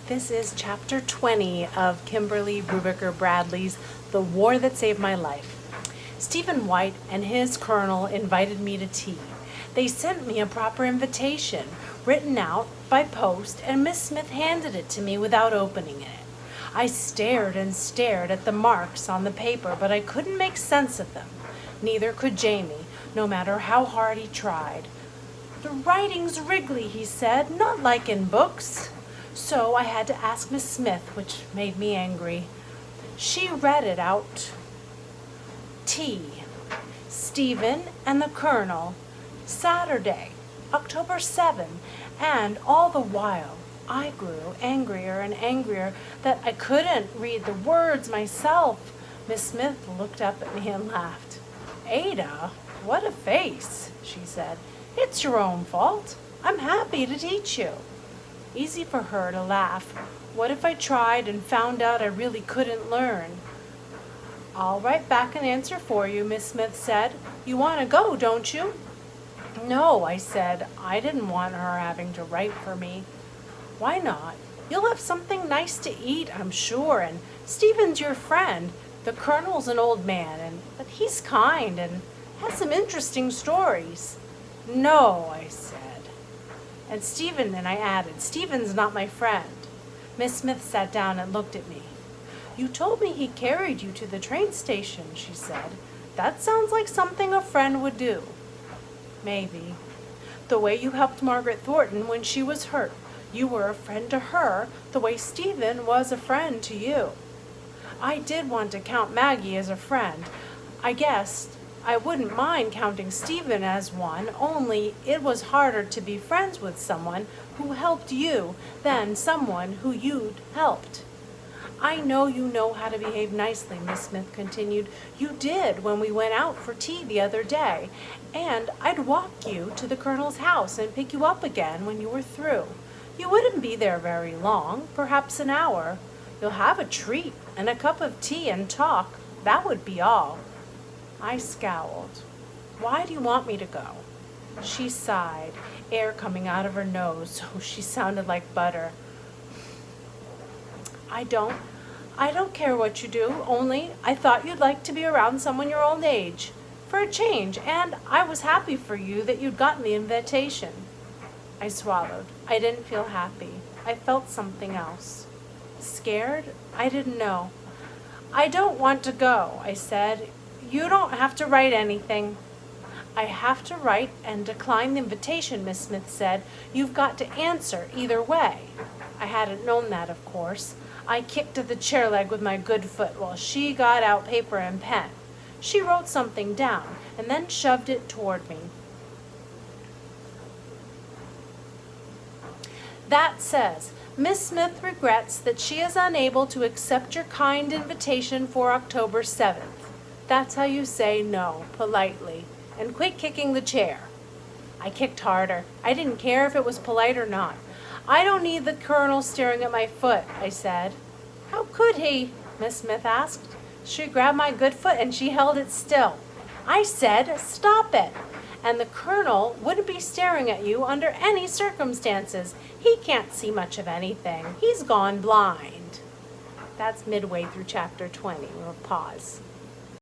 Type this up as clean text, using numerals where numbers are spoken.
This is chapter 20 of Kimberly Rubiker Bradley's The War That Saved My Life. Stephen White and his colonel invited me to tea. They sent me a proper invitation, written out by post, and Miss Smith handed it to me without opening it. I stared and stared at the marks on the paper, but I couldn't make sense of them. Neither could Jamie, no matter how hard he tried. "The writing's wriggly," he said, "not like in books." So I had to ask Miss Smith, which made me angry. She read it out. Tea. Stephen and the Colonel. Saturday, October 7th. And all the while, I grew angrier and angrier that I couldn't read the words myself. Miss Smith looked up at me and laughed. "Ada, what a face," she said. "It's your own fault. I'm happy to teach you." Easy for her to laugh. What if I tried and found out I really couldn't learn? "I'll write back an answer for you," Miss Smith said. "You want to go, don't you?" "No," I said. I didn't want her having to write for me. "Why not? You'll have something nice to eat, I'm sure, and Stephen's your friend. The Colonel's an old man, but he's kind and has some interesting stories." "No," I said. And I added, "Stephen's not my friend." Miss Smith sat down and looked at me. "You told me he carried you to the train station," she said. "That sounds like something a friend would do." "Maybe. The way you helped Margaret Thornton when she was hurt. You were a friend to her the way Stephen was a friend to you." I did want to count Maggie as a friend. I guessed I wouldn't mind counting Stephen as one, only it was harder to be friends with someone who helped you than someone who you'd helped. "I know you know how to behave nicely," Miss Smith continued. "You did when we went out for tea the other day, and I'd walk you to the Colonel's house and pick you up again when you were through. You wouldn't be there very long, perhaps an hour. You'll have a treat and a cup of tea and talk. That would be all." I scowled. "Why do you want me to go?" She sighed, air coming out of her nose, so she sounded like butter. I don't care what you do, only I thought you'd like to be around someone your own age, for a change, and I was happy for you that you'd gotten the invitation." I swallowed. I didn't feel happy. I felt something else. Scared? I didn't know. "I don't want to go," I said. "You don't have to write anything." "I have to write and decline the invitation," Miss Smith said. "You've got to answer either way." I hadn't known that, of course. I kicked at the chair leg with my good foot while she got out paper and pen. She wrote something down and then shoved it toward me. "That says, Miss Smith regrets that she is unable to accept your kind invitation for October 7th. That's how you say no, politely. And quit kicking the chair." I kicked harder. I didn't care if it was polite or not. "I don't need the Colonel staring at my foot," I said. "How could he?" Miss Smith asked. She grabbed my good foot and she held it still. I said, "Stop it." "And the Colonel wouldn't be staring at you under any circumstances. He can't see much of anything. He's gone blind." That's midway through chapter 20. We'll pause.